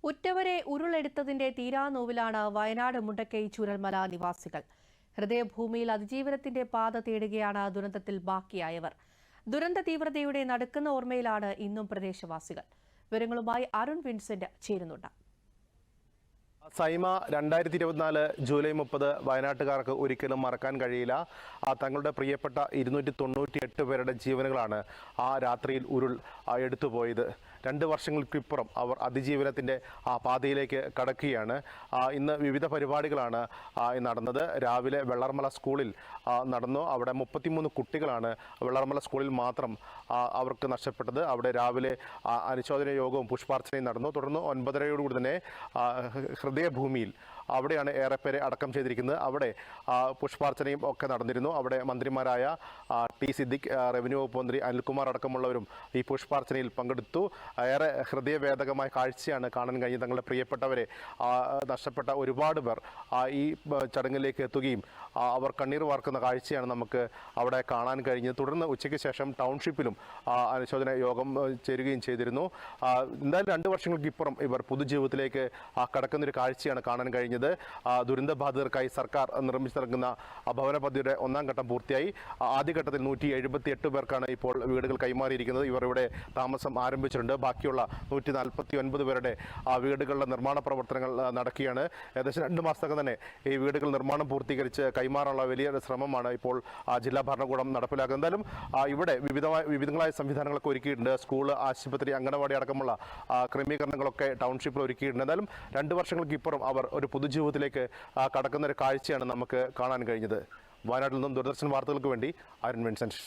ഉറ്റവരെ ഉരുളെടുത്തതിന്റെ തീരാനോവിലാണ് വയനാട് മുണ്ടക്കൈ ചൂരൽമല നിവാസികൾ. ഹൃദയഭൂമിയിൽ അതിജീവനത്തിന്റെ പാത തേടുകയാണ് ദുരന്തത്തിൽ ബാക്കിയായവർ. ദുരന്ത തീവ്രതയുടെ നടുക്കുന്ന ഓർമ്മയിലാണ് ഇന്നും പ്രദേശവാസികൾ. വിവരങ്ങളുമായി അരുൺ വിൻസെന്റ് ചേരുന്നുണ്ട്. സൈമ 2024 ജൂലൈ 30 വയനാട്ടുകാർക്ക് ഒരിക്കലും മറക്കാൻ കഴിയില്ല. തങ്ങളുടെ പ്രിയപ്പെട്ട 298 പേരുടെ ജീവനുകളാണ് ആ രാത്രിയിൽ ഉരുൾ എടുത്തുപോയത്. 2 വർഷങ്ങൾക്കിപ്പുറം അവർ അതിജീവനത്തിൻ്റെ പാതയിലേക്ക് കടക്കുകയാണ്. ഇന്ന് വിവിധ പരിപാടികളാണ് നടന്നത്. രാവിലെ വെള്ളർമല സ്കൂളിൽ നടന്നു. അവിടെ 33 കുട്ടികളാണ് വെള്ളർമല സ്കൂളിൽ മാത്രം അവർക്ക് നഷ്ടപ്പെട്ടത്. അവിടെ രാവിലെ അനുശോചന യോഗവും പുഷ്പാർച്ചനയും നടന്നു. തുടർന്ന് 9:30 തന്നെ ഹൃദയഭൂമിയിൽ അവിടെയാണ് ഏറെപ്പേരെ അടക്കം ചെയ്തിരിക്കുന്നത്. അവിടെ പുഷ്പാർച്ചനയും ഒക്കെ നടന്നിരുന്നു. അവിടെ മന്ത്രിമാരായ ടി സിദ്ദിഖ്, റവന്യൂ വകുപ്പ് മന്ത്രി അനിൽകുമാർ അടക്കമുള്ളവരും ഈ പുഷ്പാർച്ചനയിൽ പങ്കെടുത്തു. ഏറെ ഹൃദയവേദകമായ കാഴ്ചയാണ് കാണാൻ കഴിഞ്ഞത്. തങ്ങളുടെ പ്രിയപ്പെട്ടവരെ നഷ്ടപ്പെട്ട ഒരുപാട് പേർ ഈ ചടങ്ങിലേക്ക് എത്തുകയും അവർ കണ്ണീർ വാർക്കുന്ന കാഴ്ചയാണ് നമുക്ക് അവിടെ കാണാൻ കഴിഞ്ഞത്. തുടർന്ന് ഉച്ചയ്ക്ക് ശേഷം ടൗൺഷിപ്പിലും അനുശോചന യോഗം ചേരുകയും ചെയ്തിരുന്നു. എന്തായാലും 2 വർഷങ്ങൾക്ക് ഇപ്പുറം ഇവർ പൊതുജീവിതത്തിലേക്ക് കടക്കുന്നൊരു കാഴ്ചയാണ് കാണാൻ കഴിഞ്ഞത്. ദുരന്തബാധിതർക്കായി സർക്കാർ നിർമ്മിച്ചു നൽകുന്ന ഭവന പദ്ധതിയുടെ 1ാം ഘട്ടം പൂർത്തിയായി. ആദ്യഘട്ടത്തിൽ 178 പേർക്കാണ് ഇപ്പോൾ വീടുകൾ കൈമാറിയിരിക്കുന്നത്. ഇവർ ഇവിടെ താമസം ആരംഭിച്ചിട്ടുണ്ട്. ബാക്കിയുള്ള 149 പേരുടെ വീടുകളുടെ നിർമ്മാണ പ്രവർത്തനങ്ങൾ നടക്കുകയാണ്. ഏകദേശം 2 മാസത്തകം തന്നെ ഈ വീടുകൾ നിർമ്മാണം പൂർത്തീകരിച്ച് കൈമാറാനുള്ള വലിയ ശ്രമമാണ് ഇപ്പോൾ ജില്ലാ ഭരണകൂടം നടപ്പിലാക്കുന്നത്. എന്തായാലും ഇവിടെ വിവിധങ്ങളായ സംവിധാനങ്ങളൊക്കെ ഒരുക്കിയിട്ടുണ്ട്. സ്കൂൾ, ആശുപത്രി, അംഗനവാടി അടക്കമുള്ള ക്രമീകരണങ്ങളൊക്കെ ടൗൺഷിപ്പിൽ ഒരുക്കിയിട്ടുണ്ട്. എന്തായാലും 2 വർഷങ്ങൾക്ക് ഇപ്പുറം അവർ ഒരു പൊതുജീവിതത്തിലേക്ക് കടക്കുന്ന ഒരു കാഴ്ചയാണ് നമുക്ക് കാണാൻ കഴിഞ്ഞത്. വയനാട്ടിൽ നിന്നും ദൂരദർശൻ വാർത്തകൾക്ക് വേണ്ടി അരുൺ വിൻസെന്റ്.